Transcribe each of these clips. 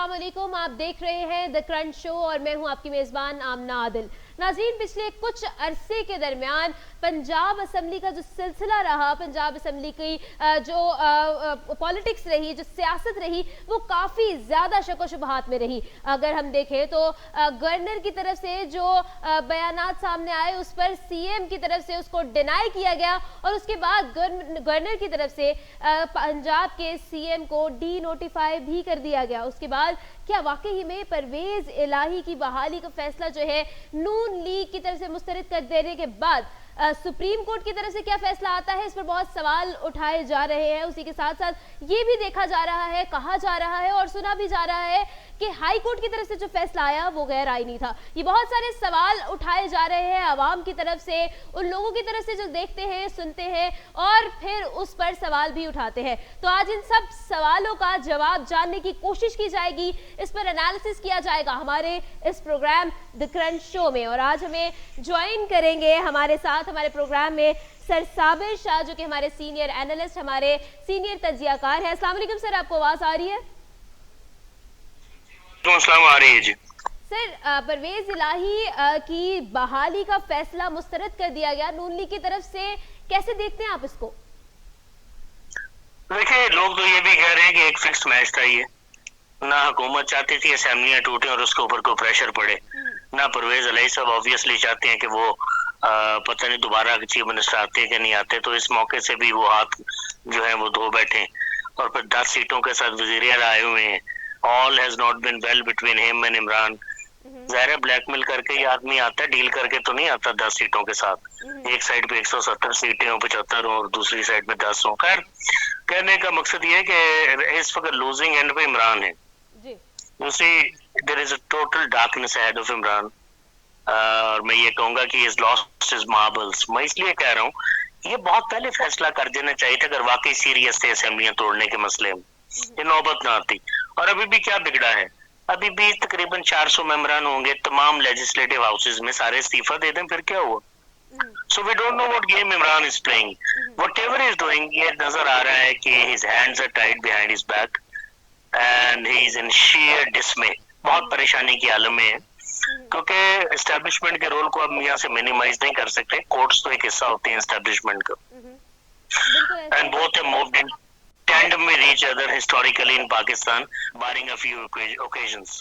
अस्सलाम वालेकुम। आप देख रहे हैं द क्रंच शो और मैं हूं आपकी मेज़बान आमना आदिल। नाज़रीन, पिछले कुछ अरसे के दरमियान पंजाब असम्बली का जो सिलसिला रहा, पंजाब असम्बली की जो पॉलिटिक्स रही, जो सियासत रही, वो काफ़ी ज़्यादा शक व शुबहात में रही। अगर हम देखें तो गवर्नर की तरफ से जो बयानात सामने आए उस पर सीएम की तरफ से उसको डिनाई किया गया और उसके बाद गवर्नर की तरफ से पंजाब के सीएम को डी नोटिफाई भी कर दिया गया। उसके बाद क्या वाकई में परवेज इलाही की बहाली का फैसला जो है नून लीग की तरफ से मुस्तरद कर देने के बाद सुप्रीम कोर्ट की तरफ से क्या फैसला आता है, इस पर बहुत सवाल उठाए जा रहे हैं। उसी के साथ साथ ये भी देखा जा रहा है, कहा जा रहा है और सुना भी जा रहा है कि हाई कोर्ट की तरफ से जो फैसला आया वो गैर आईनी था। ये बहुत सारे सवाल उठाए जा रहे हैं आवाम की तरफ से, उन लोगों की तरफ से जो देखते हैं, सुनते हैं और फिर उस पर सवाल भी उठाते हैं। तो आज इन सब सवालों का जवाब जानने की कोशिश की जाएगी, इस पर एनालिसिस किया जाएगा हमारे इस प्रोग्राम द क्रंच शो में। और आज हमें ज्वाइन करेंगे हमारे साथ हमारे प्रोग्राम में सर साबिर शाह, जो कि हमारे सीनियर एनालिस्ट, हमारे सीनियर तज्जियाकार हैं। अस्सलाम वालेकुम सर, आपको आवाज आ रही है? आ रही है जी। सर, परवेज इलाही की बहाली का फैसला मुस्तरद कर दिया गया नून लीग की तरफ से, कैसे देखते हैं आप इसको? देखिए, लोग तो ये भी कह रहे हैं कि एक फिक्स्ड मैच था ये, ना हुकूमत चाहती थी असेंबलियां टूटे और उसके ऊपर कोई प्रेशर पड़े, ना परवेज इलाही साहब ऑब्वियसली चाहते हैं कि वो पता नहीं दोबारा चीफ मिनिस्टर आते हैं कि नहीं आते। तो इस मौके से भी वो हाथ जो है वो धो बैठे और फिर 10 सीटों के साथ वजीर आला आए हुए हैं। All has not been well between him and Imran. ज़ाहिर ब्लैकमेल करके ये आदमी आता है, डील करके तो नहीं आता 10 सीटों के साथ। एक साइड पे 170 सीटें हो, 75 हो और दूसरी साइड पे 10 हो। खैर, कहने का मकसद ये है कि इस वक्त लूजिंग एंड पे इमरान है। दूसरी, there is a total darkness ahead of Imran. और मैं ये कहूंगा कि इज लॉस्ट हिज मार्बल्स। मैं इसलिए कह रहा हूँ ये बहुत पहले फैसला कर देना चाहिए था अगर वाकई सीरियस थे असेंबलियां तोड़ने के मसले में, ये नौबत ना आती। और अभी भी क्या बिगड़ा है, अभी भी तकरीबन 400 मेंबरान होंगे तमाम लेजिस्लेटिव हाउसेज में, सारे इस्तीफा दे दें फिर क्या हुआ? So we don't know what game Imran is playing. Whatever is doing, ये नजर आ रहा है कि his hands are tied behind his back and he is in sheer dismay. बहुत परेशानी की हालत में है क्योंकि एस्टेब्लिशमेंट के रोल को अब यहाँ से मिनिमाइज नहीं कर सकते। कोर्ट्स तो एक हिस्सा होते हैं एस्टेब्लिशमेंट का and both have moved in tandem with each other historically in Pakistan, barring a few occasions.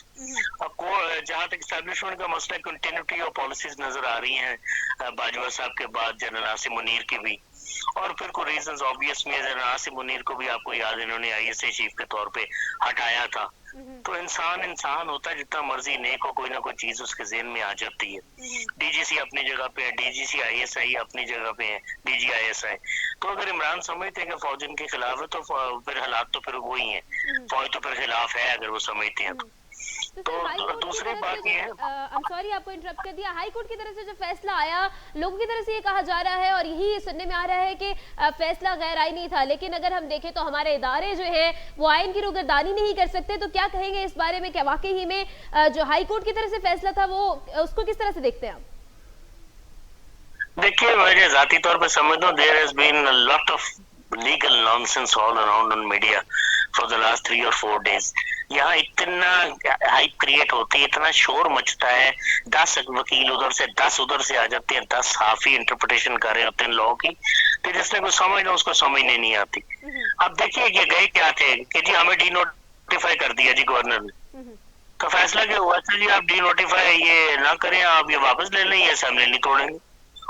अब जहाँ तक एस्टेब्लिशमेंट का मसला, कंटिन्यूटी और पॉलिसीज नजर आ रही हैं बाजवा साहब के बाद जनरल आसिम मुनीर की भी, और फिर कोई रीजंस ऑब्वियस में जनरल आसिम मुनीर को भी आपको याद है इन्होंने आईएसआई चीफ के तौर पे हटाया था। तो इंसान होता है जितना मर्जी नेक हो, कोई ना कोई चीज उसके ज़हन में आ जाती है। डीजीसी अपनी जगह पे है, डीजीसी आईएसआई अपनी जगह पे है, डीजी आईएसआई। तो अगर इमरान समझते हैं कि फौज इनके खिलाफ है तो फिर हालात तो फिर वही हैं, फौज तो फिर खिलाफ है अगर वो समझते हैं तो दूसरी बात ये है, सॉरी आपको इंटरप्ट कर दिया, हाई कोर्ट की तरफ से जो फैसला आया, लोगों की तरफ से ये कहा जा रहा है और यही सुनने में आ रहा है कि फैसला गैर आईनी था। लेकिन अगर हम देखें तो हमारे इदारे जो है वो आइन की रुगरदानी नहीं कर सकते। तो क्या कहेंगे इस बारे में, क्या वाकई ही में जो हाई कोर्ट की तरफ से फैसला था वो उसको किस तरह से देखते हैं आप? देखिए, मैं जाती तौर पर समझता हूँ there has been a lot of legal nonsense all around on media for the last 3 or 4 days। यहाँ इतना हाइप क्रिएट होती है, इतना शोर मचता है, 10 वकील उधर से 10 उधर से आ जाते हैं, 10 हाफी इंटरप्रिटेशन कर रहे होते हैं लॉ की, तो जिसने को समझ लो उसको समझने नहीं आती। अब देखिए ये गए क्या थे कि जी हमें डी नोटिफाई कर दिया जी गवर्नर ने, तो फैसला क्या हुआ था जी आप डी नोटिफाई ये ना करें, आप ये वापस ले लें, ये असेंबली नहीं तोड़ेंगे।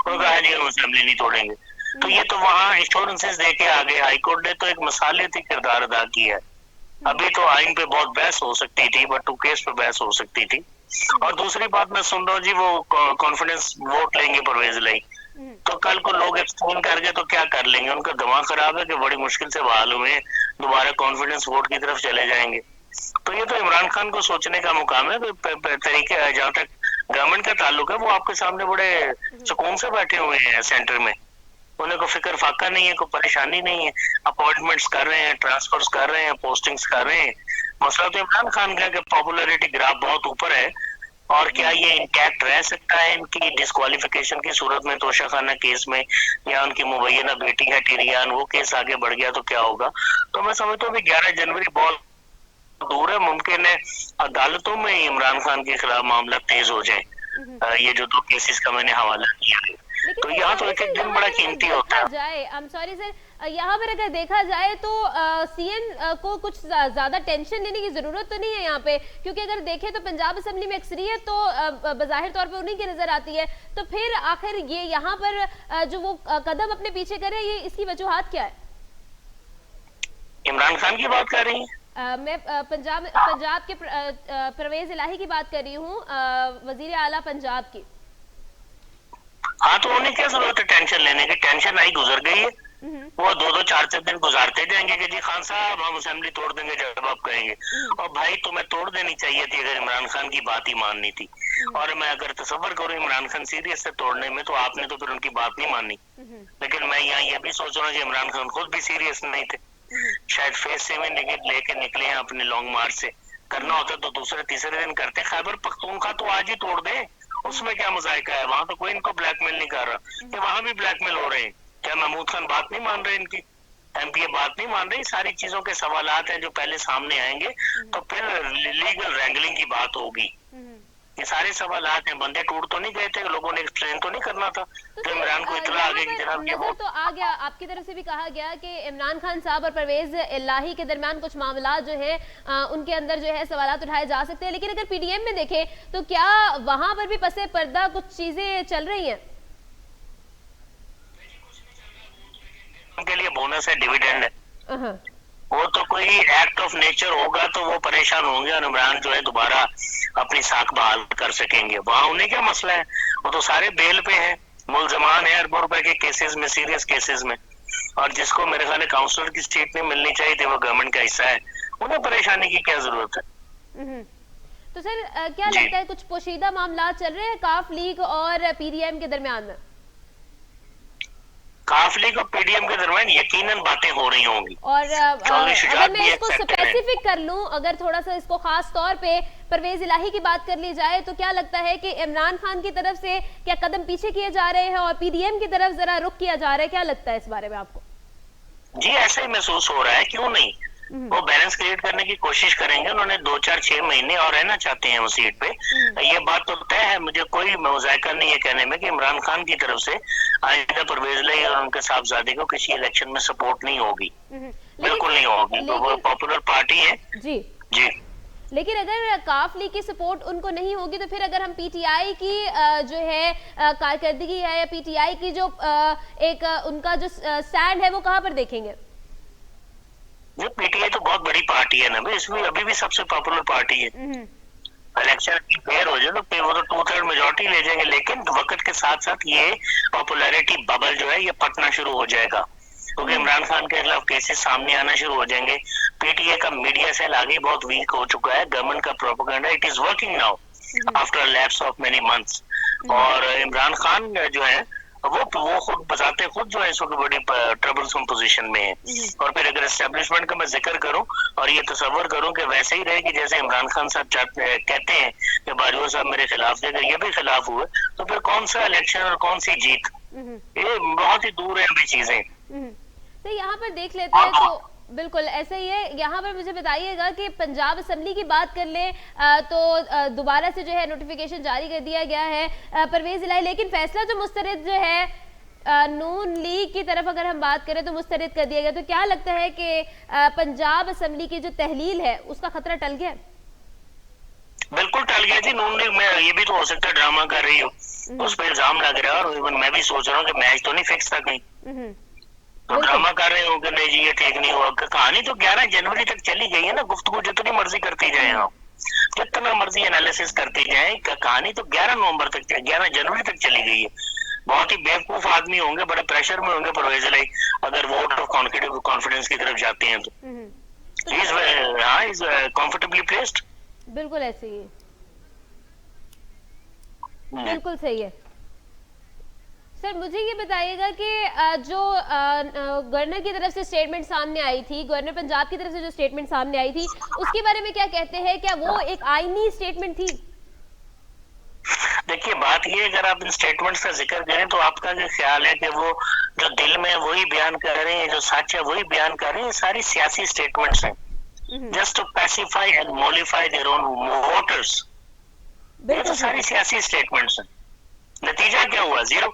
और कहा जी हम असेंबली नहीं तोड़ेंगे। तो ये तो वहाँ इंश्योरेंसेस दे के आगे हाईकोर्ट ने तो एक मसालियती किरदार अदा किया है। अभी तो आइन पे बहुत बहस हो सकती थी, बट टू केस पे बहस हो सकती थी। और दूसरी बात मैं सुन रहा हूँ जी वो कॉन्फिडेंस वोट लेंगे परवेज इलाही, तो कल को लोग एक्सप्लेन कर गए तो क्या कर लेंगे? उनका दिमाग खराब है कि बड़ी मुश्किल से बहाल हुए, दोबारा कॉन्फिडेंस वोट की तरफ चले जाएंगे। तो ये तो इमरान खान को सोचने का मुकाम है। तरीके जहाँ तक गवर्नमेंट का ताल्लुक है वो आपके सामने बड़े सुकून से बैठे हुए हैं सेंटर में, उन्हें को फिक्र फाका नहीं है, कोई परेशानी नहीं है, अपॉइंटमेंट्स कर रहे हैं, ट्रांसफर्स कर रहे हैं, पोस्टिंग्स कर रहे हैं। मसला तो इमरान खान का कि पॉपुलैरिटी ग्राफ बहुत ऊपर है। और क्या ये इंटैक्ट रह सकता है इनकी डिस्क्वालिफिकेशन की सूरत में तोशा खाना केस में, या उनकी मुबैना बेटी है टिरियान, वो केस आगे बढ़ गया तो क्या होगा? तो मैं समझता हूँ 11 जनवरी बहुत दूर है, मुमकिन है अदालतों में इमरान खान के खिलाफ मामला तेज हो जाए। ये जो 2 केसेस का मैंने हवाला किया है, लेकिन तो सर यहाँ तो यहाँ एक पर एक दिन बड़ा कीमती होता है। जाए, आई एम सॉरी सर, यहाँ पर अगर देखा जाए तो सीएम को कुछ ज्यादा टेंशन लेने की जरूरत तो नहीं है यहाँ पे, क्योंकि अगर देखें तो पंजाब असेंबली में अक्सरियत तो बज़ाहिर तौर पर उन्हीं की नजर आती है, तो फिर आखिर ये यहाँ पर जो वो कदम अपने पीछे करे, ये इसकी वजूहात क्या है? इमरान खान की बात कर रही है? मैं पंजाब के परवेज इलाही की बात कर रही हूँ, वजीर आला पंजाब की। हाँ, तो उन्हें क्या जरूरत है टेंशन लेने की? टेंशन आई गुजर गई है, वो 2-2 4-4 दिन गुजारते जाएंगे कि जी खान साहब हम असेंबली तोड़ देंगे जब आप कहेंगे। और भाई तुम्हें तोड़ देनी चाहिए थी अगर इमरान खान की बात ही माननी थी। और मैं अगर तसव्वुर करूं इमरान खान सीरियस से तोड़ने में, तो आपने तो फिर उनकी बात नहीं मानी। लेकिन मैं यहाँ ये भी सोच रहा हूँ कि इमरान खान खुद भी सीरियस नहीं थे, शायद फेस से भी लेके निकले हैं अपने लॉन्ग मार्च से। करना होता तो दूसरे तीसरे दिन करते। खैबर पख्तूनख्वा तो आज ही तोड़ दे, उसमें क्या मजायका है? वहां तो कोई इनको ब्लैकमेल नहीं कर रहा, ये वहां भी ब्लैकमेल हो रहे हैं। क्या महमूद खान बात नहीं मान रहे? इनकी एमपीए बात नहीं मान रही? सारी चीजों के सवालात हैं जो पहले सामने आएंगे, तो फिर लीगल रैंगलिंग की बात होगी। ये सारे सवालात हैं, बंदे टूट तो नहीं गए थे, लोगों ने एक्सप्लेन तो नहीं करना था। तो इमरान को इतना आगे की जनाब ये तो आ गया, आपकी तरफ से भी कहा गया कि इमरान खान साहब और परवेज इलाही के दरमियान कुछ मामला जो है उनके अंदर जो है सवालात उठाए जा सकते हैं, लेकिन अगर पीडीएम में देखें तो क्या वहां पर भी पसे पर्दा कुछ चीजें चल रही हैं? उनके लिए बोनस है, डिविडेंड है, वो तो कोई एक्ट ऑफ नेचर होगा तो वो परेशान होंगे और इमरान जो है दोबारा अपनी साख बहाल कर सकेंगे। वहां उन्हें क्या मसला है? वो तो सारे बेल पे हैं, मुलजमान है अरबों रुपए के केसेस में, सीरियस केसेस में, और जिसको मेरे ख्याल काउंसलर की सीट नहीं मिलनी चाहिए थी वो गवर्नमेंट का हिस्सा है, उन्हें परेशानी की क्या जरूरत है? तो सर क्या लगता है कुछ पोशीदा मामला चल रहे हैं काफ लीग और पीडीएम के दरमियान में? काफ लीग और पीडीएम के दरमियान यकीनन बातें हो रही होंगी। और अगर मैं इसको स्पेसिफिक कर लूं, अगर थोड़ा सा इसको खास तौर पे परवेज इलाही की बात कर ली जाए, तो क्या लगता है कि इमरान खान की तरफ से क्या कदम पीछे किए जा रहे हैं और पीडीएम की तरफ जरा रुख किया जा रहा है? क्या लगता है इस बारे में आपको? जी ऐसा ही महसूस हो रहा है, क्यों नहीं। वो बैलेंस क्रिएट करने की कोशिश करेंगे, उन्होंने 2-4-6 महीने और रहना चाहते हैं वो सीट पे। ये बात तो तय है, मुझे कोई मुज़ायका नहीं है कहने में कि इमरान खान की तरफ से आइंदा परवेज इलाही और उनके साहबजादे को किसी इलेक्शन में सपोर्ट नहीं होगी, बिल्कुल नहीं होगी। तो वो पॉपुलर पार्टी है जी जी। लेकिन अगर काफ लीग की सपोर्ट उनको नहीं होगी, तो फिर अगर हम पीटीआई की जो है कारकर्दगी है या पीटीआई की जो एक उनका जो स्टैंड है वो कहाँ पर देखेंगे? ये पीटीआई तो बहुत बड़ी पार्टी है ना भाई, इसमें अभी भी सबसे पॉपुलर पार्टी है। इलेक्शन की फेयर हो जाए तो वो तो 2/3 मेजोरिटी ले जाएंगे, लेकिन वक्त के साथ साथ ये पॉपुलैरिटी बबल जो है ये फटना शुरू हो जाएगा, क्योंकि इमरान खान के खिलाफ केसेस सामने आना शुरू हो जाएंगे। पीटीआई का मीडिया सेल आगे बहुत वीक हो चुका है, गवर्नमेंट का propaganda it is working now after lapse of many months. और इमरान खान जो है वो खुद बताते खुद जो है इस वक्त बड़ी ट्रबलसम पोजीशन में है। और फिर अगर एस्टेब्लिशमेंट का मैं जिक्र करूं और ये तस्वर करूं कि वैसे ही रहेगी जैसे इमरान खान साहब कहते हैं कि बाजवा साहब मेरे खिलाफ थे, अगर ये भी खिलाफ हुए तो फिर कौन सा इलेक्शन और कौन सी जीत, ये बहुत ही दूर है अभी चीजें। तो यहाँ पर देख लेते हैं तो बिल्कुल ऐसे ही है। यहाँ पर मुझे बताइएगा कि पंजाब असेंबली की बात कर ले तो दोबारा से जो है नोटिफिकेशन जारी कर दिया गया है परवेज इलाही, लेकिन फैसला जो मुस्तरद जो है नून लीग की तरफ अगर हम बात करें तो मुस्तरद कर दिया गया। तो क्या लगता है कि पंजाब असेंबली की जो तहलील है उसका खतरा टल गया? बिल्कुल टल गया जी। नून लीग में ये भी तो हो सकता है ड्रामा कर रही हो, उस पर इल्जाम लग रहा है, और मैं भी सोच रहा हूँ कि मैच तो नहीं फिक्स था कहीं, तो ड्रामा कर रहे हो कि नहीं जी ये ठीक नहीं हुआ। कहानी तो 11 जनवरी तक चली गई है ना, गुफ्तगू जितनी मर्जी करती जाए आप, जितना मर्जी एनालिसिस करती जाए, कहानी तो 11 नवंबर तक 11 जनवरी तक चली गई है। बहुत ही बेवकूफ आदमी होंगे, बड़े प्रेशर में होंगे परवेज इलाही अगर वोट ऑफ कॉन्फिडेंस की तरफ जाते हैं तो इज कंफर्टेबली प्लेस्ड। बिल्कुल ऐसे ही, बिल्कुल सही है। सर मुझे ये बताइएगा कि जो गवर्नर की तरफ से स्टेटमेंट सामने आई थी, गवर्नर पंजाब की तरफ से जो स्टेटमेंट सामने आई थी उसके बारे में क्या कहते हैं? क्या वो एक आईनी स्टेटमेंट थी? देखिए बात ये, अगर आप इन स्टेटमेंट्स का जिक्र करें तो आपका जो ख्याल है कि वो जो दिल में वही बयान कर रहे हैं, जो सच है वही बयान कर रहे हैं, सारी सियासी स्टेटमेंट्स हैं। just to pacify and mollify their own voters. ये तो सारी सियासी स्टेटमेंट्स हैं। नतीजा क्या हुआ? जीरो।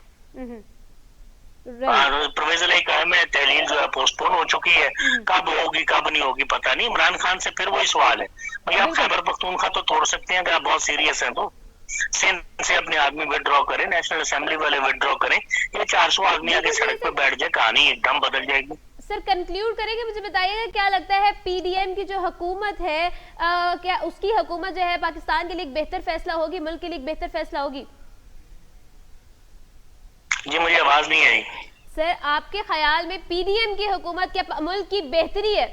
प्रोविजनल कायम है, तहलील जो है पोस्टपोन हो चुकी है, कब होगी कब नहीं होगी पता नहीं। इमरान खान से फिर वही सवाल है, भाई आप खैबर पख्तूनख्वा तो तोड़ सकते हैं अगर आप बहुत सीरियस हैं तो। सिंध से अपने आदमी विड्रॉ करें, नेशनल असेंबली वाले विड्रॉ करें, ये 400 आदमी आके सड़क पर बैठ जाए, कहानी एकदम बदल जाएगी। सर कंक्लूड करेंगे, मुझे बताइएगा क्या लगता है पीडीएम की जो हुकूमत है, क्या उसकी हुकूमत जो है पाकिस्तान के लिए एक बेहतर फैसला होगी, मुल्क के लिए एक बेहतर फैसला होगी? जी मुझे आवाज नहीं आई। सर आपके ख्याल में पीडीएम की हुकूमत क्या मुल्क की बेहतरी है?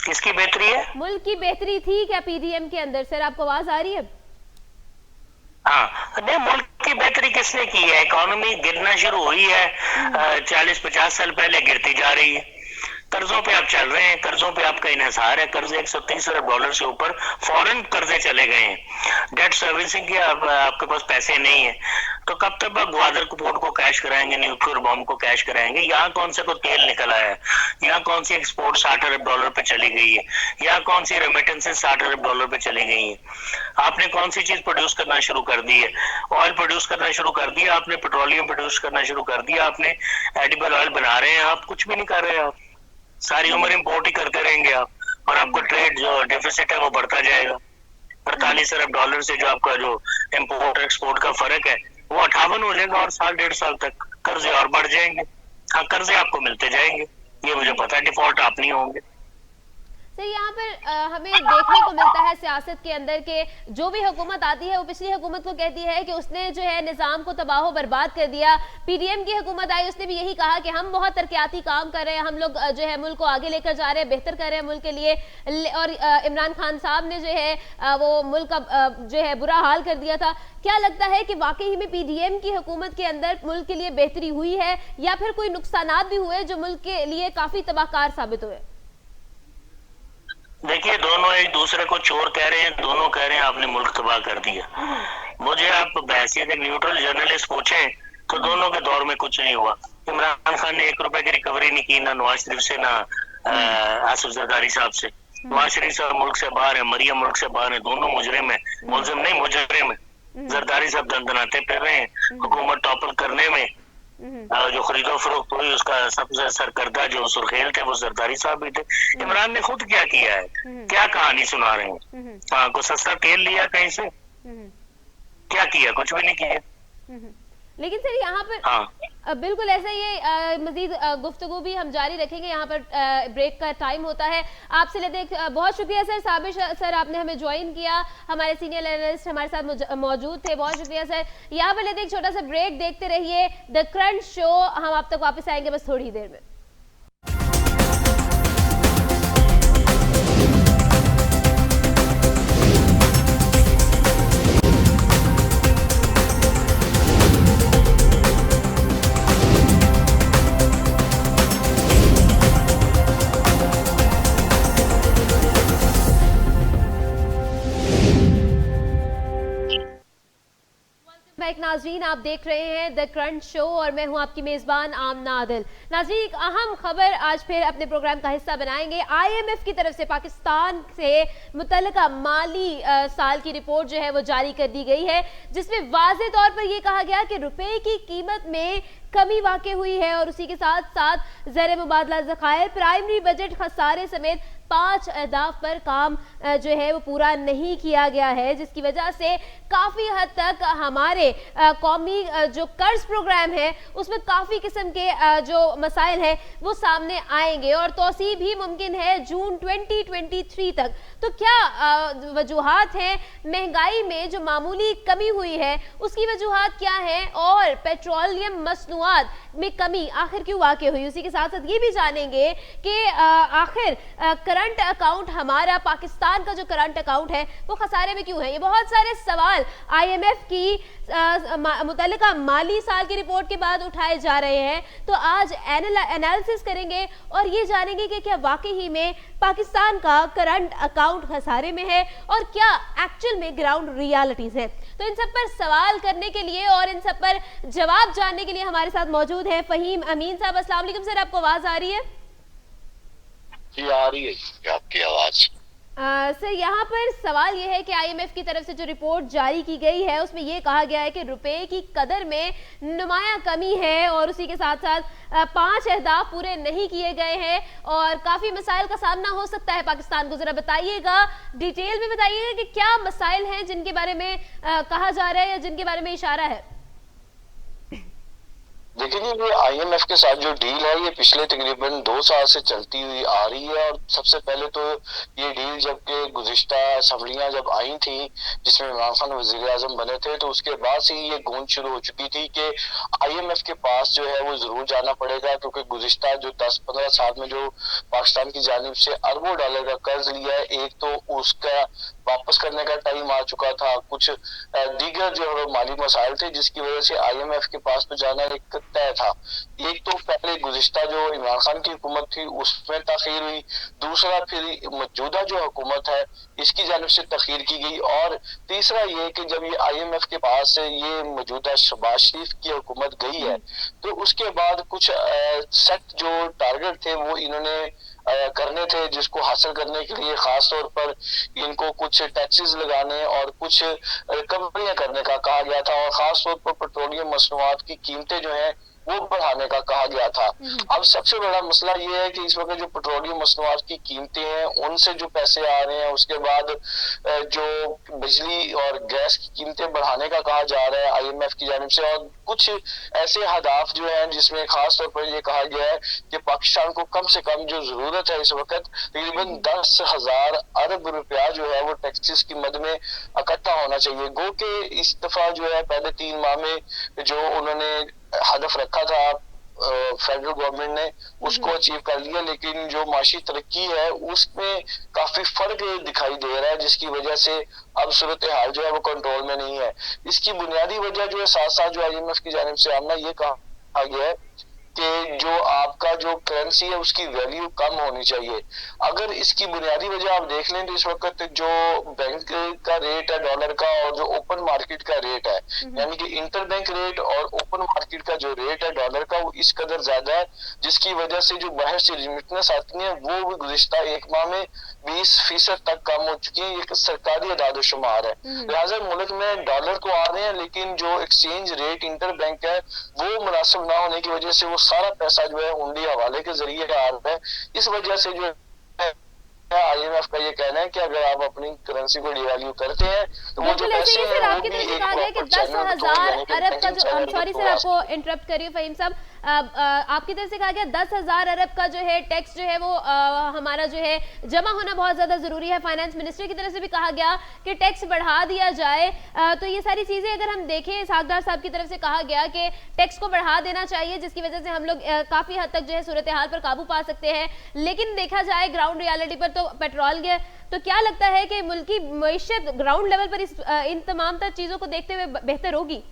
किसकी बेहतरी है? मुल्क की बेहतरी थी क्या पीडीएम के अंदर? सर आपको आवाज आ रही है? हाँ, नहीं मुल्क की बेहतरी किसने की है? इकोनॉमी गिरना शुरू हुई है, 40-50 साल पहले गिरती जा रही है। कर्जों पे आप चल रहे हैं, कर्जों पे आपका इन्हिसार है, कर्जे 130 अरब डॉलर से ऊपर फॉरेन कर्जे चले गए हैं। डेट सर्विसिंग के आपके पास पैसे नहीं है, तो कब तक आप ग्वादर पोर्ट को कैश कराएंगे, न्यूक्लियर बॉम्ब को कैश कराएंगे? यहाँ कौन सा कोई तेल निकला है? यहाँ कौन सी एक्सपोर्ट 60 अरब डॉलर पे चली गई है? यहाँ कौन सी रेमिटेंसेस 60 अरब डॉलर पे चली गई है? आपने कौन सी चीज प्रोड्यूस करना शुरू कर दी है? ऑयल प्रोड्यूस करना शुरू कर दिया आपने, पेट्रोलियम प्रोड्यूस करना शुरू कर दिया आपने, एडिबल ऑयल बना रहे हैं आप, कुछ भी नहीं कर रहे आप, सारी उम्र इंपोर्ट ही करते रहेंगे आप, और आपको ट्रेड जो डेफिसिट है वो बढ़ता जाएगा। 48 अरब डॉलर से जो आपका जो इंपोर्ट एक्सपोर्ट का फर्क है वो 58 हो जाएगा, और साल 1.5 साल तक कर्जे और बढ़ जाएंगे। हाँ, कर्जे आपको मिलते जाएंगे, ये मुझे पता है, डिफॉल्ट आप नहीं होंगे। सर यहाँ पर हमें देखने को मिलता है सियासत के अंदर के जो भी हुकूमत आती है वो पिछली हुकूमत को कहती है कि उसने जो है निज़ाम को तबाह बर्बाद कर दिया। पीडीएम की हुकूमत आई, उसने भी यही कहा कि हम बहुत तरक्याती काम कर रहे हैं, हम लोग जो है मुल्क को आगे लेकर जा रहे हैं, बेहतर कर रहे हैं मुल्क के लिए। और इमरान खान साहब ने जो है वो मुल्क का जो है बुरा हाल कर दिया था। क्या लगता है कि वाकई में पीडीएम की हुकूमत के अंदर मुल्क के लिए बेहतरी हुई है, या फिर कोई नुकसानात भी हुए जो मुल्क के लिए काफी तबाहकार साबित हुए? देखिए, दोनों एक दूसरे को चोर कह रहे हैं, दोनों कह रहे हैं आपने मुल्क तबाह कर दिया। मुझे आप बहसियत एक न्यूट्रल जर्नलिस्ट पूछे तो दोनों के दौर में कुछ नहीं हुआ। इमरान खान ने 1 रुपए की रिकवरी नहीं की, ना नवाज शरीफ से, ना आसिफ जरदारी साहब से। नवाज शरीफ साहब मुल्क से बाहर है, मरियम मुल्क से बाहर है, दोनों मुजरिम है, मुलजिम नहीं मुजरिम है। जरदारी साहब दंदनाते फिर रहे हैं हुकूमत टॉपल करने में। जो खरीदो फरोख्त हुई उसका सबसे सरकर्दा जो सुर्खेल थे वो जरदारी साहब भी थे। इमरान ने खुद क्या किया है, क्या कहानी सुना रहे हैं? हाँ, कुछ सस्ता तेल लिया कहीं से, क्या किया? कुछ भी नहीं किया। लेकिन सर यहाँ पर हाँ। बिल्कुल ऐसा ही मजीद गुफ्तगू भी हम जारी रखेंगे, यहाँ पर ब्रेक का टाइम होता है। आपसे लेते बहुत शुक्रिया सर, साबिर सर आपने हमें ज्वाइन किया, हमारे सीनियर एनालिस्ट हमारे साथ मौजूद थे, बहुत शुक्रिया सर। यहाँ पर लेते एक छोटा सा ब्रेक, देखते रहिए द क्रंच शो, हम आप तक वापस आएंगे बस थोड़ी देर में। नाज़रीन, आप देख रहे हैं द क्रंच शो और मैं हूं आपकी मेजबान आमना आदिल। नाज़रीन, एक अहम खबर आज फिर अपने प्रोग्राम का हिस्सा बनाएंगे। IMF की तरफ से पाकिस्तान से मुतल्लिका माली साल की रिपोर्ट जो है वो जारी कर दी गई है, जिसमें वाज़े तौर पर यह कहा गया कि रुपए की कीमत में कमी वाक़ई हुई है और उसी के साथ साथ ज़र मुबादला ज़खायर, प्राइमरी बजट खसारे समेत 5 अहदाफ पर काम जो है वो पूरा नहीं किया गया है, जिसकी वजह से काफ़ी हद तक हमारे कौमी जो कर्ज प्रोग्राम है उसमें काफ़ी किस्म के जो मसाइल हैं वो सामने आएंगे और तोसी भी मुमकिन है जून 2023 तक। तो क्या वजूहात हैं? महंगाई में जो मामूली कमी हुई है उसकी वजूहात क्या है, और पेट्रोलियम मसनूआत में कमी आखिर क्यों वाक़ई हुई? उसी के साथ साथ ये भी जानेंगे कि आखिर करंट अकाउंट हमारा, पाकिस्तान का जो करंट अकाउंट है वो खसारे में क्यों है। ये बहुत सारे सवाल IMF की मुतल्लिका माली साल की रिपोर्ट के बाद उठाए जा रहे हैं। तो आज एनालिसिस करेंगे और ये जानेंगे कि क्या वाकई ही में पाकिस्तान का करंट अकाउंट खसारे में है और क्या एक्चुअल में ग्राउंड रियलिटीज है। तो इन सब पर सवाल करने के लिए और इन सब पर जवाब जानने के लिए हमारे साथ मौजूद है फहीम अमीन साहब। अस्सलाम वालेकुम सर, आपको आवाज आ रही है? जी आ रही है जी आपकी आवाज। सर यहाँ पर सवाल ये है कि आईएमएफ की तरफ से जो रिपोर्ट जारी की गई है उसमें ये कहा गया है कि रुपए की कदर में नुमाया कमी है और उसी के साथ साथ 5 अहदाफ पूरे नहीं किए गए हैं और काफी मसाइल का सामना हो सकता है पाकिस्तान को। जरा बताइएगा, डिटेल में बताइएगा कि क्या मसाइल हैं जिनके बारे में कहा जा रहा है या जिनके बारे में इशारा है। देखिए जी, ये आईएमएफ के साथ जो डील है ये पिछले तकरीबन 2 साल से चलती हुई आ रही है। और सबसे पहले तो ये डील जबकि गुज़िश्ता असम्बलियां जब आई थी जिसमें इमरान खान वज़ीर आज़म बने थे, तो उसके बाद से ही ये गूंज शुरू हो चुकी थी कि आईएमएफ के पास जो है वो जरूर जाना पड़ेगा, क्योंकि गुज़िश्ता जो 10-15 साल में जो पाकिस्तान की जानिब से अरबों डॉलर का कर्ज लिया है, एक तो उसका वापस करने का टाइम आ चुका था, कुछ दीगर जो माली मसाइल थे जिसकी वजह से आईएमएफ के पास तो जाना एक तय था। एक तो पहले गुज़िश्ता जो इमरान खान की हुकूमत थी उसमें तखीर हुई, दूसरा फिर मौजूदा जो हुकूमत है इसकी जानिब से तखीर की गई, और तीसरा ये कि जब ये आईएमएफ के पास से ये मौजूदा शहबाज शरीफ की हुकूमत गई है तो उसके बाद कुछ सेट जो टारगेट थे वो इन्होंने करने थे, जिसको हासिल करने के लिए खास तौर पर इनको कुछ टैक्सेस लगाने और कुछ रिकवरियां करने का कहा गया था, और खास तौर पर पेट्रोलियम मसनूआत की कीमतें जो है वो बढ़ाने का कहा गया था। अब सबसे बड़ा मसला ये है कि इस वक्त जो पेट्रोलियम मसनूआत की कीमतें हैं उनसे जो पैसे आ रहे हैं, उसके बाद जो बिजली और गैस की कीमतें बढ़ाने का कहा जा रहा है आईएमएफ की जानिब से, और कुछ ऐसे हदाफ जो हैं जिसमें खास तौर पर ये कहा गया है कि पाकिस्तान को कम से कम जो जरूरत है इस वक्त तकरीबन 10,000 अरब रुपया जो है वो टैक्सेस की मद में इकट्ठा होना चाहिए। गो के इस दफा जो है पहले 3 माह में जो उन्होंने हदफ रखा था फेडरल गवर्नमेंट ने उसको अचीव कर लिया, लेकिन जो माशी तरक्की है उसमें काफी फर्क दिखाई दे रहा है, जिसकी वजह से अब सूरत हाल जो है वो कंट्रोल में नहीं है। इसकी बुनियादी वजह जो है साथ साथ जो आईएमएफ की जानिब से आमना ये कहा गया है कि जो आपका जो करेंसी है उसकी वैल्यू कम होनी चाहिए। अगर इसकी बुनियादी वजह आप देख लें तो इस वक्त जो बैंक का रेट है डॉलर का और जो ओपन मार्केट का रेट है, यानी कि इंटर बैंक रेट और ओपन मार्केट का जो रेट है डॉलर का वो इस कदर ज्यादा है, जिसकी वजह से जो बाहर से रिमिटेंस आती है वो भी गुज़िश्ता 1 माह में 20% तक कम हो चुकी है। एक सरकारी अदाद-ओ-शुमार है। लिहाजा मुल्क में डॉलर तो आ रहे हैं लेकिन जो एक्सचेंज रेट इंटर बैंक है वो मुनासिब ना होने की वजह से वो सारा पैसा जो है हुंडी हवाले के जरिए आ रहा है। इस वजह से जो आईएमएफ का ये कहना है कि अगर आप अपनी करेंसी को डिवैल्यू करते हैं तो वो जो पैसे हैं वो आपकी तरफ से कहा गया कि 10,000 अरब का जो, सॉरी सर आपको इंटरप्ट करिए फहीम साहब, आपकी तरफ से कहा गया 10,000 अरब का जो है टैक्स जो है वो हमारा जो है जमा होना बहुत ज्यादा जरूरी है। फाइनेंस मिनिस्टर की तरफ से भी कहा गया कि टैक्स बढ़ा दिया जाए। तो ये सारी चीजें अगर हम देखें, सागदार साहब की तरफ से कहा गया कि टैक्स को बढ़ा देना चाहिए जिसकी वजह से हम लोग काफी हद तक जो है सूरत हाल पर काबू पा सकते हैं, लेकिन देखा जाए ग्राउंड रियलिटी पर तो पेट्रोल गया। तो क्या लगता है कि मुल्क की मईशत ग्राउंड लेवल पर इन तमाम तर चीजों को देखते हुए बेहतर होगी?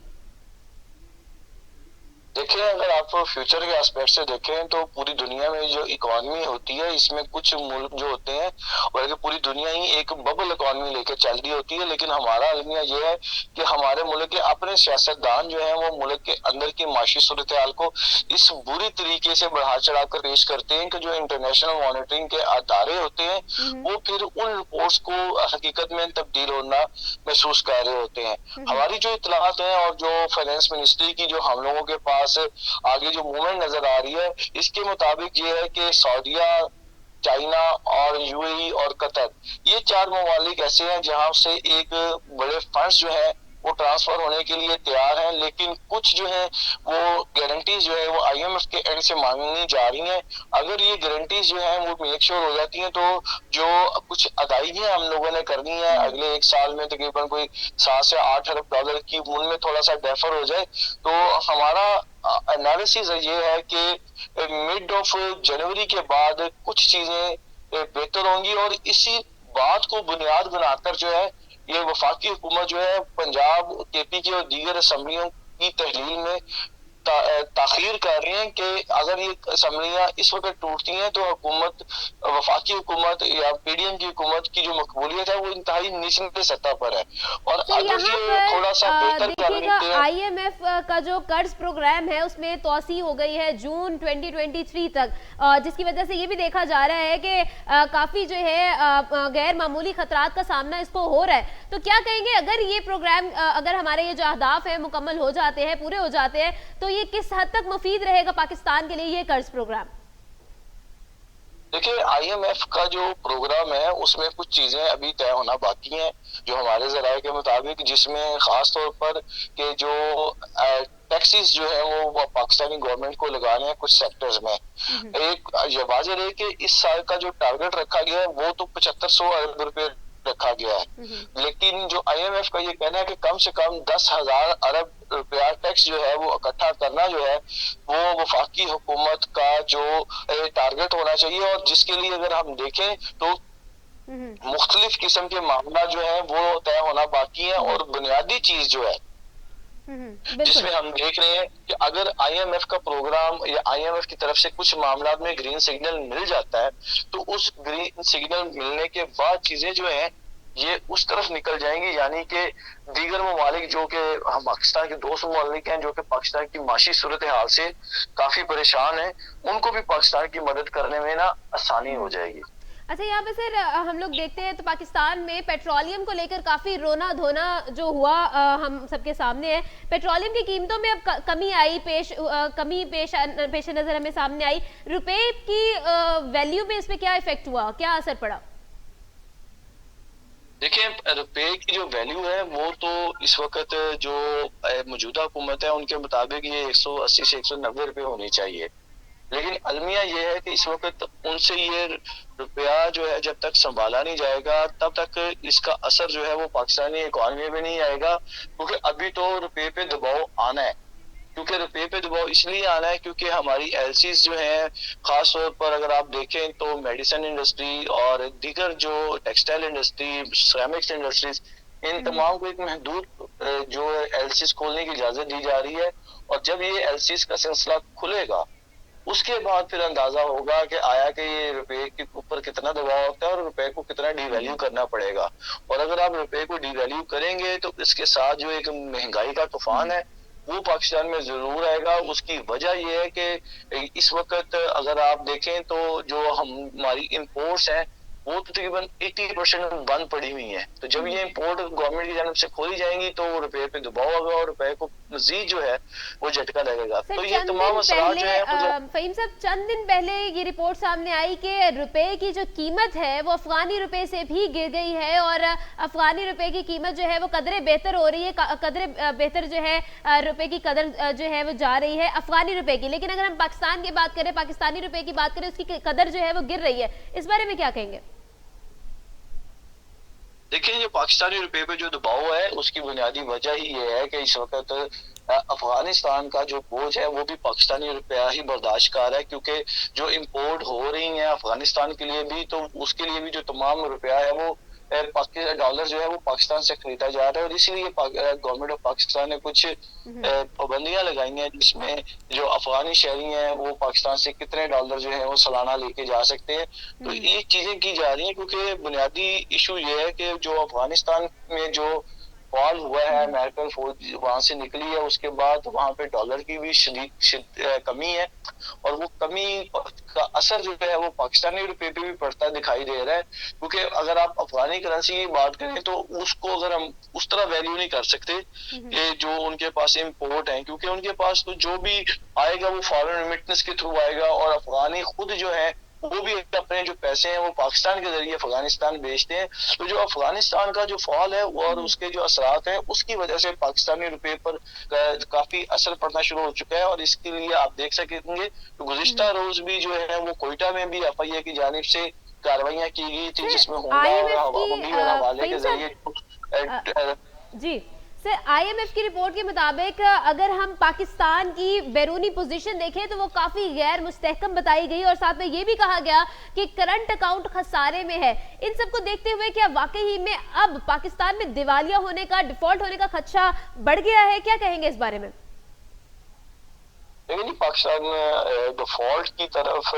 देखिए, अगर आप फ्यूचर के एस्पेक्ट से देखें तो पूरी दुनिया में जो इकोनॉमी होती है इसमें कुछ मुल्क जो होते हैं और अगर पूरी दुनिया ही एक बबल इकोनॉमी लेके चल रही होती है, लेकिन हमारा अलमिया ये है कि हमारे मुल्क के अपने सियासतदान जो है वो मुल्क के अंदर की माशी सूरत हाल को इस बुरी तरीके से बढ़ा चढ़ा कर पेश करते हैं कि जो इंटरनेशनल मॉनिटरिंग के अदारे होते हैं वो फिर उन रिपोर्ट्स को हकीकत में तब्दील होना महसूस कर रहे होते हैं। हमारी जो इतलात है और जो फाइनेंस मिनिस्ट्री की जो हम लोगों के पास आगे जो मूवमेंट नजर आ रही है इसके मुताबिक ये है कि सऊदीया, चाइना और यूएई और कतर, ये 4 ममालिक ऐसे हैं जहां से एक बड़े फंड्स जो है वो ट्रांसफर होने के लिए तैयार हैं, लेकिन कुछ जो है वो गारंटीज जो है वो आईएमएफ के एंड से मांगनी जा रही हैं। अगर ये गारंटीज जो है वो मेक श्योर हो जाती हैं तो जो कुछ अदायगियां हम लोगों ने करनी है अगले 1 साल में तकरीबन कोई 7 से 8 अरब डॉलर की, उनमें थोड़ा सा डेफर हो जाए तो हमारा एनालिसिस ये है कि मिड ऑफ जनवरी के बाद कुछ चीजें बेहतर होंगी, और इसी बात को बुनियाद बनाकर जो है ये वफाकी हुकूमत जो है पंजाब, केपी की और दीगर असम्बलियों की तहलील में ताखीर कर रहे हैं कि अगर ये असम्बलियां इस वक्त टूटती हैं तो हुकूमत, वफाकी हुकूमत या पीडीएम की हुकूमत की जो मकबूलियत है वो इंतहाई निचली सतह पर है। और तो अगर यहाँ ये पर थोड़ा सा बेहतर कर देखिएगा, लेते हैं। आईएमएफ का जो कर्ज प्रोग्राम है उसमें तोसी हो गई है जून 2023 तक, जिसकी वजह से ये भी देखा जा रहा है कि काफी जो है गैर मामूली खतरात का सामना इसको हो रहा है। तो क्या कहेंगे, अगर ये प्रोग्राम, अगर हमारे ये जो अहदाफ है मुकम्मल हो जाते हैं, पूरे हो जाते हैं, तो ये किस हद तक मुफीद रहेगा पाकिस्तान के लिए ये कर्ज प्रोग्राम? देखिए, आईएमएफ का जो प्रोग्राम है उसमें कुछ चीजें अभी तय होना बाकी हैं जो हमारे जराये के मुताबिक, जिसमें खास तौर पर के जो टैक्सेस जो है वो पाकिस्तानी गवर्नमेंट को लगाने हैं कुछ सेक्टर्स में। एक ये वाज़ेह है कि इस साल का जो टारगेट रखा गया है वो तो 7500 अरब रुपए रखा गया है, लेकिन जो आईएमएफ का ये कहना है कि कम से कम 10,000 अरब रुपया टैक्स जो है वो इकट्ठा करना जो है वो वफाकी हुकूमत का जो टारगेट होना चाहिए। और जिसके लिए अगर हम देखें तो मुख्तलिफ किस्म के मामला जो है वो तय होना बाकी है। और बुनियादी चीज जो है जिसमें हम देख रहे हैं कि अगर आईएमएफ का प्रोग्राम या आईएमएफ की तरफ से कुछ मामला में ग्रीन सिग्नल मिल जाता है तो उस ग्रीन सिग्नल मिलने के बाद चीजें जो है ये उस तरफ निकल जाएंगी, यानी कि दीगर ममालिक जो कि हम पाकिस्तान के दोस्त ममालिक हैं जो कि पाकिस्तान की माशी सूरत हाल से काफी परेशान हैं, उनको भी पाकिस्तान की मदद करने में ना आसानी हो जाएगी। अच्छा, यहाँ पे सर हम लोग देखते हैं तो पाकिस्तान में पेट्रोलियम को लेकर काफी रोना धोना जो हुआ हम सबके सामने है। पेट्रोलियम की कीमतों में अब कमी आई, कमी पेश नजर हमें सामने आई। रुपए की वैल्यू पे इस पे क्या इफेक्ट हुआ, क्या असर पड़ा? देखिए, रुपए की जो वैल्यू है वो तो इस वक्त जो मौजूदा हुकूमत है उनके मुताबिक ये 180 से 190 रुपए होनी चाहिए, लेकिन अलमिया ये है कि इस वक्त उनसे ये रुपया जो है जब तक संभाला नहीं जाएगा तब तक इसका असर जो है वो पाकिस्तानी इकॉनमी में नहीं आएगा, क्योंकि अभी तो रुपये पे दबाव आना है। क्योंकि रुपये पे दबाव इसलिए आना है क्योंकि हमारी एलसीज जो है, खास तौर पर अगर आप देखें तो मेडिसिन इंडस्ट्री और दीगर जो टेक्सटाइल इंडस्ट्री, सिरेमिक्स इंडस्ट्रीज, इन तमाम को एक महदूद जो एलसीज खोलने की इजाजत दी जा रही है। और जब ये एलसीज का सिलसिला खुलेगा उसके बाद फिर अंदाजा होगा कि आया कि ये रुपए के ऊपर कितना दबाव होता है और रुपए को कितना डिवैल्यू करना पड़ेगा। और अगर आप रुपए को डिवैल्यू करेंगे तो इसके साथ जो एक महंगाई का तूफान है वो पाकिस्तान में जरूर आएगा। उसकी वजह यह है कि इस वक्त अगर आप देखें तो जो हमारी इंपोर्ट्स हैं वो तकरीबन 80% बंद पड़ी हुई है। तो जब ये इंपोर्ट गवर्नमेंट की जानब से खोली जाएंगी तो रुपए पे दबाव होगा और रुपए को मजीद जो है वो झटका लगेगा। तो ये तमाम असरात जो है फहीम साहब, चंद दिन पहले ये रिपोर्ट सामने आई कि रुपए की जो कीमत है वो अफगानी रुपए से भी गिर गई है और अफगानी रुपए की कीमत जो है वो कदरे बेहतर हो रही है, कदरे बेहतर जो है रुपए की कदर जो है वो जा रही है अफगानी रुपए की। लेकिन अगर हम पाकिस्तान की बात करें, पाकिस्तानी रुपए की बात करें, उसकी कदर जो है वो गिर रही है। इस बारे में क्या कहेंगे? देखिए, ये पाकिस्तानी रुपए पे जो दबाव है उसकी बुनियादी वजह ही ये है कि इस वक्त अफगानिस्तान का जो बोझ है वो भी पाकिस्तानी रुपया ही बर्दाश्त कर रहा है, क्योंकि जो इंपोर्ट हो रही है अफगानिस्तान के लिए भी तो उसके लिए भी जो तमाम रुपया है वो डॉलर जो है वो पाकिस्तान से खरीदा जा रहा है। और इसीलिए गवर्नमेंट ऑफ पाकिस्तान ने कुछ पाबंदियां लगाई हैं जिसमें जो अफगानी शहरी हैं वो पाकिस्तान से कितने डॉलर जो है वो सालाना लेके जा सकते हैं। तो ये चीजें की जा रही हैं क्योंकि बुनियादी इशू ये है कि जो अफगानिस्तान में जो फॉल हुआ है, अमेरिकन फौज वहां से निकली है, उसके बाद वहां पे डॉलर की भी शदीद कमी है और वो कमी का असर जो है वो पाकिस्तानी रुपए पे भी पड़ता दिखाई दे रहा है। क्योंकि अगर आप अफगानी करेंसी की बात करें तो उसको अगर हम उस तरह वैल्यू नहीं कर सकते कि जो उनके पास इम्पोर्ट है, क्योंकि उनके पास तो जो भी आएगा वो फॉरेन रेमिटेंस के थ्रू आएगा और अफगानी खुद जो है वो भी अपने जो पैसे हैं वो पाकिस्तान के जरिए अफगानिस्तान बेचते हैं। तो जो अफगानिस्तान का जो फॉल है और उसके जो असरात हैं उसकी वजह से पाकिस्तानी रुपए पर काफी असर पड़ना शुरू हो चुका है। और इसके लिए आप देख सकेंगे तो गुज़िश्ता रोज भी जो है वो कोयटा में भी एफआईए की जानिब से कार्रवाइयां की गई थी जिसमें हवाले के जरिए जी सर, आईएमएफ की रिपोर्ट के मुताबिक अगर हम पाकिस्तान की बैरूनी पोजीशन देखें तो वो काफी गैर मुस्तहकम बताई गई और साथ में ये भी कहा गया कि करंट अकाउंट खसारे में है। इन सबको देखते हुए क्या वाकई में अब पाकिस्तान में दिवालिया होने का, डिफॉल्ट होने का खदशा बढ़ गया है? क्या कहेंगे इस बारे में? लेकिन पाकिस्तान डिफॉल्ट की तरफ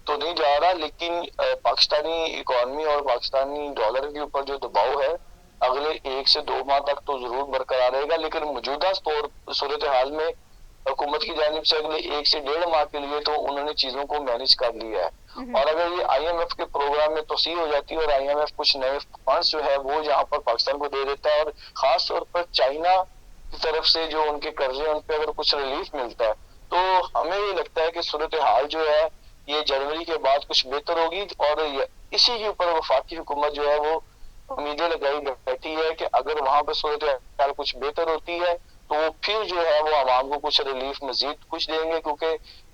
तो नहीं जा रहा, लेकिन पाकिस्तानी इकोनॉमी और पाकिस्तानी डॉलर के ऊपर जो दबाव है अगले 1 से 2 माह तक तो जरूर बरकरार रहेगा। लेकिन मौजूदा सूरत हाल में हुकूमत की जानिब से अगले 1 से 1.5 माह के लिए तो उन्होंने चीजों को मैनेज कर लिया है। और अगर ये IMF के प्रोग्राम में तोसी हो जाती है और IMF कुछ नए फंड्स जो है वो यहाँ पर पाकिस्तान को दे देता है और खास तौर पर चाइना की तरफ से जो उनके कर्जे उन पर अगर कुछ रिलीफ मिलता है तो हमें ये लगता है कि सूरत हाल जो है ये जनवरी के बाद कुछ बेहतर होगी। और इसी के ऊपर वफाकी हुकूमत जो है वो उम्मीदें लगाई बैठी है कि अगर वहां पर सूरत हाल कुछ बेहतर होती है तो वो फिर जो है वो आवाम को कुछ रिलीफ मजीद कुछ देंगे, क्योंकि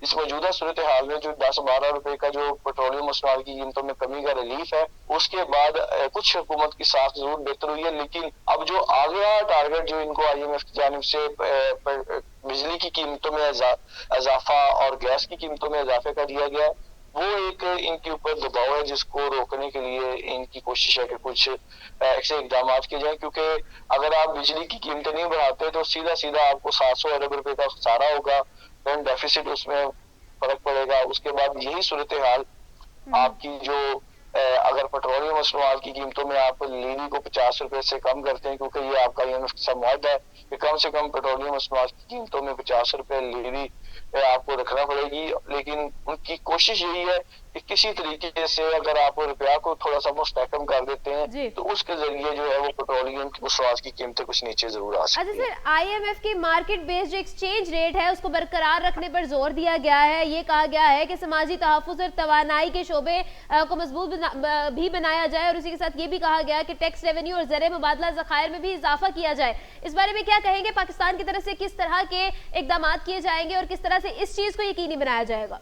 इस मौजूदा सूरत हाल में जो 10-12 रुपए का जो पेट्रोलियम मसनूआत की कीमतों में कमी का रिलीफ है उसके बाद कुछ हुकूमत की साख जरूर बेहतर हुई है। लेकिन अब जो आगे टारगेट जो इनको IMF की जानिब से बिजली की कीमतों में इजाफा और गैस की कीमतों में इजाफे का दिया गया है वो एक इनके ऊपर दबाव है जिसको रोकने के लिए इनकी कोशिश है कि कुछ ऐसे इकदाम किए जाए। क्योंकि अगर आप बिजली की कीमतें नहीं बढ़ाते तो सीधा सीधा आपको 700 अरब रुपए का खसारा होगा, फिर डेफिसिट उसमें फर्क पड़ेगा। उसके बाद यही सूरत हाल आपकी जो अगर पेट्रोलियम मसनूआत की कीमतों में आप लीवी को 50 रुपए से कम करते हैं, क्योंकि ये आपका IMF के साथ मुआहदा है कि कम से कम पेट्रोलियम मसनूआत की कीमतों में 50 रुपए लीवी आपको रखना पड़ेगी। लेकिन उनकी कोशिश यही है कि किसी तरीके से अगर आप रुपया को थोड़ा सा मुस्तहकम कर देते हैं तो उसके जरिए जो है वो पेट्रोलियम की मसनूआत की कीमतें कुछ नीचे जरूर आ सकती है। अच्छा सर, IMF की मार्केट बेस्ड जो एक्सचेंज रेट है उसको बरकरार रखने पर जोर दिया गया है। ये कहा गया है कि समाजी तहफ़्फ़ुज़ और तवानाई के शोबे को मजबूत भी बनाया जाए और उसी के साथ ये भी कहा गया कि टैक्स रेवेन्यू और ज़र मुबादला ज़खायर में भी इजाफा किया जाए। इस बारे में क्या कहेंगे? पाकिस्तान की तरफ से किस तरह के इकदाम किए जाएंगे और किस तरह से इस चीज को यकीनी बनाया जाएगा?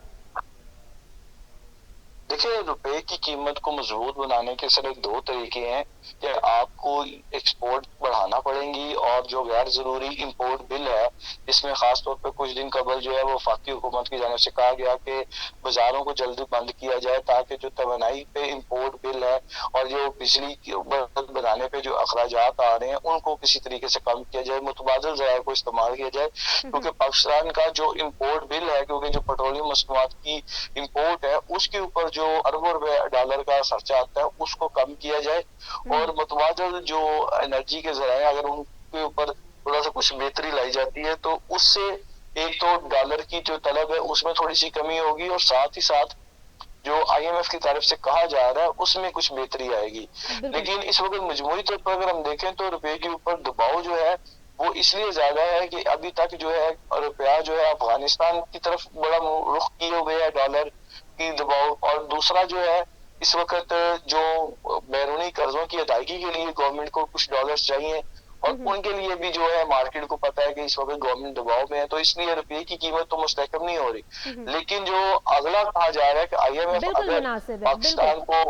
देखिए, रुपए की कीमत को मजबूत बनाने के सिर्फ 2 तरीके हैं कि आपको एक्सपोर्ट बढ़ाना पड़ेंगी और जो गैर जरूरी इंपोर्ट बिल है इसमें खास तौर पे कुछ दिन कबल जो है वो वफाकी हुकूमत की जानिब से कहा गया कि बाजारों को जल्दी बंद किया जाए ताकि जो तवानाई पे इंपोर्ट बिल है और जो बिजली बनाने पे जो अखराजात आ रहे हैं उनको किसी तरीके से कम किया जाए, मुतबादिल ज़राए को इस्तेमाल किया जाए। क्योंकि पाकिस्तान का जो इंपोर्ट बिल है, क्योंकि जो पेट्रोलियम मसनूआत की इंपोर्ट है उसके ऊपर जो अरबों रुपए डॉलर का खर्चा आता है उसको कम किया जाए और मुतबादिल जो एनर्जी के ज़राए अगर उनके ऊपर थोड़ा सा कुछ बेहतरी लाई जाती है तो उससे एक तो डॉलर की जो तलब है उसमें थोड़ी सी कमी होगी और साथ ही साथ जो IMF की तरफ से कहा जा रहा है उसमें कुछ बेहतरी आएगी। लेकिन इस वक्त मजमूई तौर पर अगर हम देखें तो रुपए के ऊपर दबाव जो है वो इसलिए ज्यादा है कि अभी तक जो है रुपया जो है अफगानिस्तान की तरफ बड़ा रुख किए हुए है डॉलर की दबाव, और दूसरा जो है इस वक्त जो बैरूनी कर्जों की अदायगी के लिए गवर्नमेंट को कुछ डॉलर्स चाहिए और उनके लिए भी जो है मार्केट को पता है कि इस वक्त गवर्नमेंट दबाव में है, तो इसलिए रुपये की कीमत तो मुस्तहकम नहीं हो रही। लेकिन जो अगला कहा जा रहा है कि IMF अगर पाकिस्तान को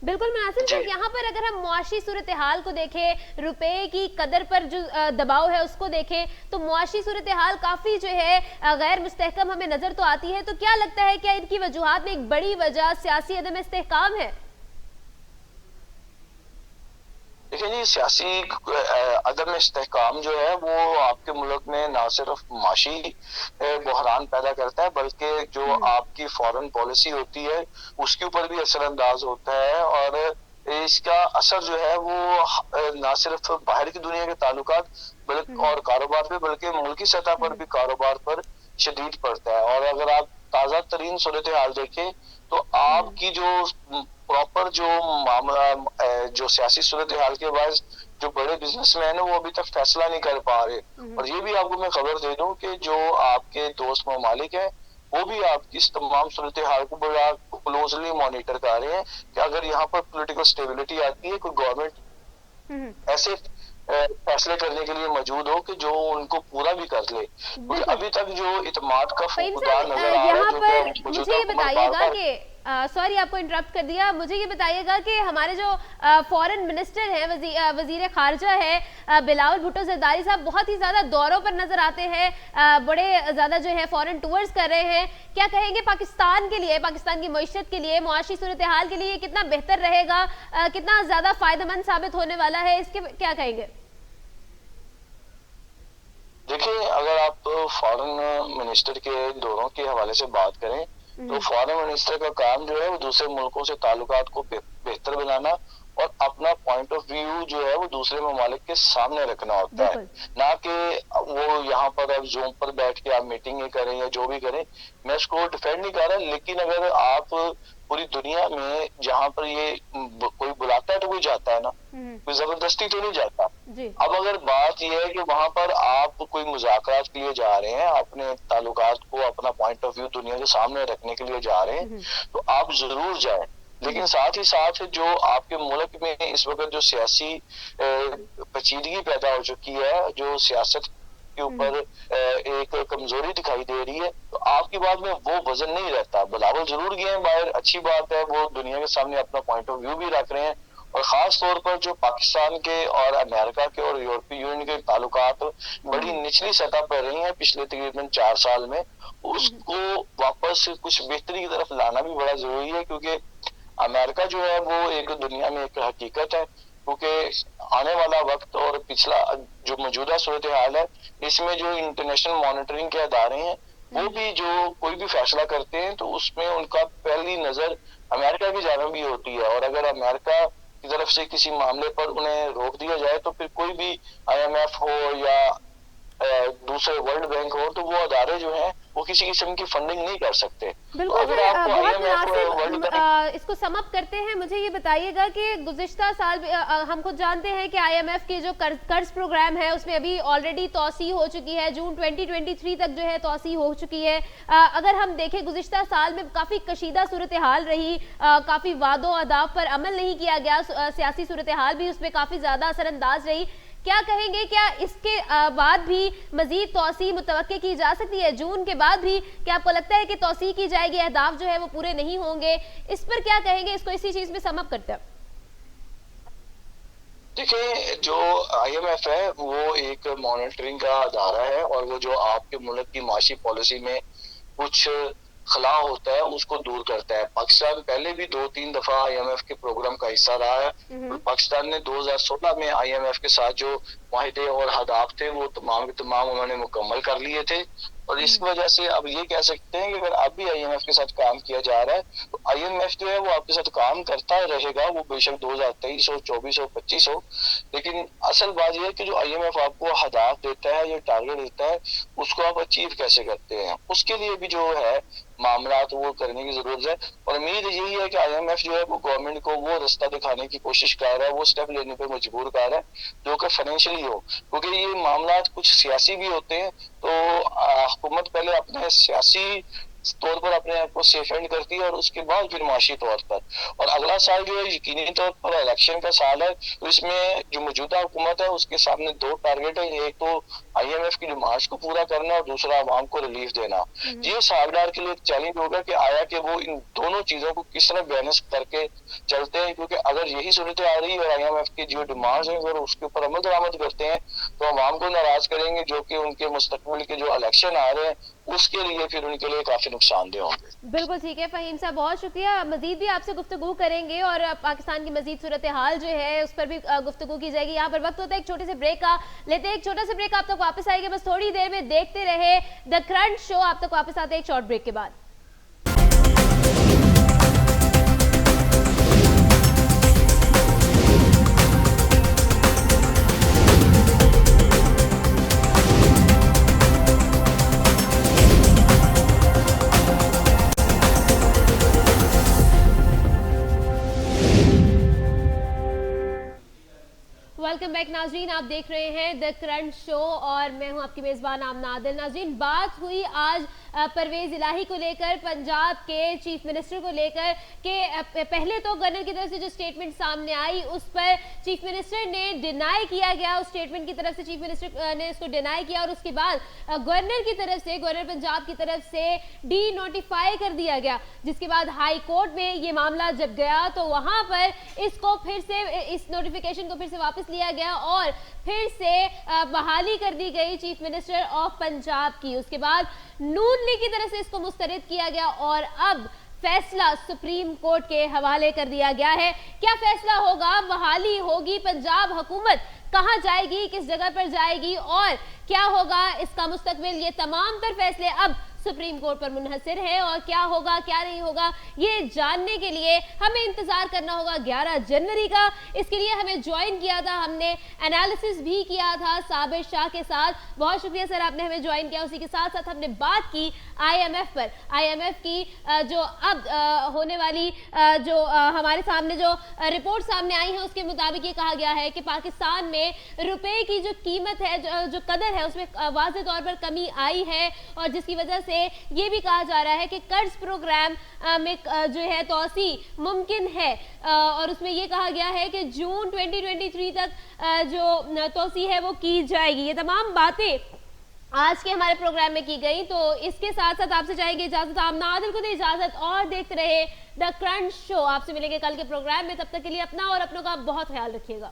बिल्कुल मुनासिब है। यहाँ पर अगर हम मुआशी सूरत हाल को देखें, रुपए की कदर पर जो दबाव है उसको देखें तो मुआशी सूरत हाल काफी जो है गैर मुस्तहकम हमें नजर तो आती है। तो क्या लगता है क्या इनकी वजूहात में एक बड़ी वजह सियासी अदम इस्तेहकाम है? देखिए जी, सियासी अदम इस्तेहकाम जो है वो आपके मुल्क में ना सिर्फ माशी बहरान पैदा करता है बल्कि जो आपकी फॉरेन पॉलिसी होती है उसके ऊपर भी असरअंदाज होता है और इसका असर जो है वो ना सिर्फ बाहर की दुनिया के ताल्लुकात बल्कि और कारोबार पे बल्कि मुल्की सतह पर भी कारोबार पर शदीद पड़ता है। और अगर आप ताज़ा तरीन सूरत हाल देखें तो आपकी जो प्रॉपर जो मामला जो सियासी सूरत हाल के बाद जो बड़े बिजनेसमैन है वो अभी तक फैसला नहीं कर पा रहे। और ये भी आपको मैं खबर दे दूं कि जो आपके दोस्त ममालिक हैं वो भी आपकी इस तमाम सूरत हाल को बड़ा क्लोजली मॉनिटर कर रहे हैं कि अगर यहाँ पर पॉलिटिकल स्टेबिलिटी आती है, कोई गवर्नमेंट ऐसे फैसले करने के लिए मौजूद हो कि जो उनको पूरा भी कर ले। अभी तक जो इत्मीनान का फुकदान नजर आ रहा है जो मुझे ये बताइएगा कि सॉरी आपको इंटरप्ट कर दिया, मुझे ये बताइएगा कि हमारे जो फॉरेन मिनिस्टर हैं वजीर खारजा है बिलावल भुट्टो जरदारी साहब बहुत ही ज्यादा दौरों पर नजर आते हैं, बड़े ज्यादा जो है फॉरेन टूर्स कर रहे हैं। क्या कहेंगे पाकिस्तान के लिए, पाकिस्तान की मईशत के लिए, मुआशी सूरत हाल के लिए कितना बेहतर रहेगा, कितना ज्यादा फायदेमंद साबित होने वाला है, इसके क्या कहेंगे? देखिए, अगर आप फॉरेन मिनिस्टर के दौरों के हवाले से बात करें तो फॉरेन मिनिस्टर का काम जो है वो दूसरे मुल्कों से ताल्लुकात को बेहतर बनाना और अपना पॉइंट ऑफ व्यू जो है वो दूसरे ममालिक के सामने रखना होता है, ना कि वो यहाँ पर अब जूम पर बैठ के आप मीटिंग करें या जो भी करें। मैं उसको डिफेंड नहीं कर रहा, लेकिन अगर आप पूरी दुनिया में जहाँ पर ये कोई बुलाता है तो कोई जाता है ना, कोई जबरदस्ती तो नहीं जाता। अब अगर बात यह है कि वहां पर आप कोई मुज़ाकरात के लिए जा रहे हैं, अपने ताल्लुकात को, अपना पॉइंट ऑफ व्यू दुनिया के सामने रखने के लिए जा रहे हैं, तो आप जरूर जाएं, लेकिन साथ ही साथ जो आपके मुल्क में इस वक्त जो सियासी पेचीदगी पैदा हो चुकी है, जो सियासत के ऊपर एक कमजोरी दिखाई दे रही है, तो आपकी बात में वो वजन नहीं रहता। बिलावल जरूर गए हैं बाहर, अच्छी बात है, वो दुनिया के सामने अपना पॉइंट ऑफ व्यू भी रख रहे हैं, और खास तौर पर जो पाकिस्तान के और अमेरिका के और यूरोपीय यूनियन के ताल्लुकात बड़ी निचली सतह पर रही हैं पिछले तकरीबन 4 साल में, उसको वापस कुछ बेहतरी की तरफ लाना भी बड़ा जरूरी है, क्योंकि अमेरिका जो है वो एक दुनिया में एक हकीकत है, क्योंकि आने वाला वक्त और पिछला जो मौजूदा सूरत हाल है, इसमें जो इंटरनेशनल मॉनिटरिंग के अदारे हैं वो भी जो कोई भी फैसला करते हैं तो उसमें उनका पहली नजर अमेरिका की जानिब भी होती है, और अगर अमेरिका की तरफ से किसी मामले पर उन्हें रोक दिया जाए तो फिर कोई भी IMF हो या दूसरे वर्ल्ड बैंक हो, तो वो अदारे जो हैं वो किसी किस्म की फंडिंग नहीं कर सकते। बिल्कुल, तो बहुत मुनासिब इसको सम अप करते हैं। मुझे ये बताइएगा कि गुज़िश्ता साल हम खुद जानते हैं कि IMF के जो कर्ज प्रोग्राम है उसमें अभी ऑलरेडी तौसी हो चुकी है, जून 2023 तक जो है तौसी हो चुकी है। अगर हम देखें गुज़िश्ता साल में काफ़ी कशीदा सूरत हाल रही, काफ़ी वादों अहदाफ पर अमल नहीं किया गया, सियासी सूरत हाल भी उसमें काफ़ी ज़्यादा असरअंदाज रही। क्या कहेंगे, क्या इसके बाद भी मजीद तौसी मुतवक्के की जा सकती है? जून के बाद भी क्या आपको लगता है कि तौसी की जाएगी, अहदाफ जो है वो पूरे नहीं होंगे? इस पर क्या कहेंगे, इसको इसी चीज में समअप करते हैं। देखिए, जो IMF है वो एक मॉनिटरिंग का अदारा है, और वो जो आपके मुल्क की माशी पॉलिसी में कुछ खला होता है उसको दूर करता है। पाकिस्तान पहले भी 2-3 दफा IMF के प्रोग्राम का हिस्सा रहा है, और पाकिस्तान ने 2016 में IMF के साथ जो माहिदे और हदाफ थे वो तमाम के तमाम उन्होंने मुकम्मल कर लिए थे, और इस वजह से अब ये कह सकते हैं कि अगर अब भी IMF के साथ काम किया जा रहा है तो IMF जो है वो आपके साथ काम करता रहेगा, वो बेशक 2023 हो, 24 हो, 25 हो, लेकिन असल बात यह है कि जो IMF आपको हदाफ देता है या टारगेट देता है उसको आप अचीव कैसे करते हैं, उसके लिए भी जो है मामला तो वो करने की जरूरत है। और उम्मीद यही है कि IMF जो है वो गवर्नमेंट को वो रास्ता दिखाने की कोशिश कर रहा है, वो स्टेप लेने पे मजबूर कर रहा है जो कि फाइनेंशियली हो, क्योंकि ये मामला कुछ सियासी भी होते हैं, तो हुकूमत पहले अपने सियासी तौर पर अपने आप को सेफ एंड करती है और उसके बाद फिर माशी तौर पर। और अगला साल जो है यकीनी तौर पर इलेक्शन का साल है, तो इसमें जो मौजूदा हुकूमत है उसके सामने 2 टारगेट है, एक तो IMF की डिमांड्स को पूरा करना और दूसरा आवाम को रिलीफ देना। ये सालदार के लिए एक चैलेंज होगा कि आया कि वो इन दोनों चीजों को किस तरह बैलेंस करके चलते हैं, क्योंकि अगर यही सूरत आ रही है और IMF की जो डिमांड्स हैं अगर उसके ऊपर अमल दरामद करते हैं तो आवाम को नाराज करेंगे, जो कि उनके मुस्तकबिल के जो इलेक्शन आ रहे हैं उसके लिए फिर उनके लिए काफी नुकसानदेह होंगे। बिल्कुल ठीक है फहीम साहब, बहुत शुक्रिया। मजीद भी आपसे गुफ्तगू करेंगे और पाकिस्तान की मजीद सूरत हाल जो है उस पर भी गुफ्तगू की जाएगी। यहाँ पर वक्त होता है एक छोटे से ब्रेक का, लेते हैं एक छोटा सा ब्रेक, आप तक वापस आएंगे बस थोड़ी देर में। देखते रहे द क्रंच शो, आप तक वापस आते हैं एक शॉर्ट ब्रेक के बाद। वेलकम बैक नाजरीन, आप देख रहे हैं द क्रंच शो और मैं हूं आपकी मेजबान आमना आदिल। नाजरीन, बात हुई आज परवेज इलाही को लेकर, पंजाब के चीफ मिनिस्टर को लेकर के पहले तो गवर्नर की तरफ से जो स्टेटमेंट सामने आई उस पर चीफ मिनिस्टर ने डिनाई किया गया, उस स्टेटमेंट की तरफ से चीफ मिनिस्टर ने उसको डिनाई किया और उसके बाद गवर्नर की तरफ से, गवर्नर पंजाब की तरफ से डी नोटिफाई कर दिया गया, जिसके बाद हाई कोर्ट में ये मामला जब गया तो वहां पर इसको फिर से, इस नोटिफिकेशन को फिर से वापस लिया गया और फिर से बहाली कर दी गई चीफ मिनिस्टर ऑफ पंजाब की। उसके बाद नून लीग की तरफ से इसको मुस्तरद किया गया और अब फैसला सुप्रीम कोर्ट के हवाले कर दिया गया है। क्या फैसला होगा, बहाली होगी, पंजाब हुकूमत कहां जाएगी, किस जगह पर जाएगी और क्या होगा इसका मुस्तकबिल, ये तमाम तर फैसले अब सुप्रीम कोर्ट पर मुनहसर है और क्या होगा क्या नहीं होगा ये जानने के लिए हमें इंतजार करना होगा 11 जनवरी का। इसके लिए हमें ज्वाइन किया था, हमने एनालिसिस भी किया था साबिर शाह के साथ। बहुत शुक्रिया सर, आपने हमें ज्वाइन किया। उसी के साथ साथ हमने बात की IMF पर, IMF की जो अब होने वाली जो हमारे सामने जो रिपोर्ट सामने आई है उसके मुताबिक ये कहा गया है कि पाकिस्तान में रुपए की जो कीमत है, जो कदर है, उसमें वाज़ेह तौर पर कमी आई है और जिसकी वजह से ये भी कहा जा रहा है कि कर्ज प्रोग्राम में जो है तोसी मुमकिन है और उसमें ये कहा गया है कि जून 2023 तक जो तोसी है वो की जाएगी। ये तमाम बातें आज के हमारे प्रोग्राम में की गई। तो इसके साथ साथ आपसे चाहेंगे इजाजत, आमना आदिल को दे इजाजत और देखते रहे द क्रंच शो। आपसे मिलेंगे कल के प्रोग्राम में, तब तक के लिए अपना और अपनों का बहुत ख्याल रखिएगा।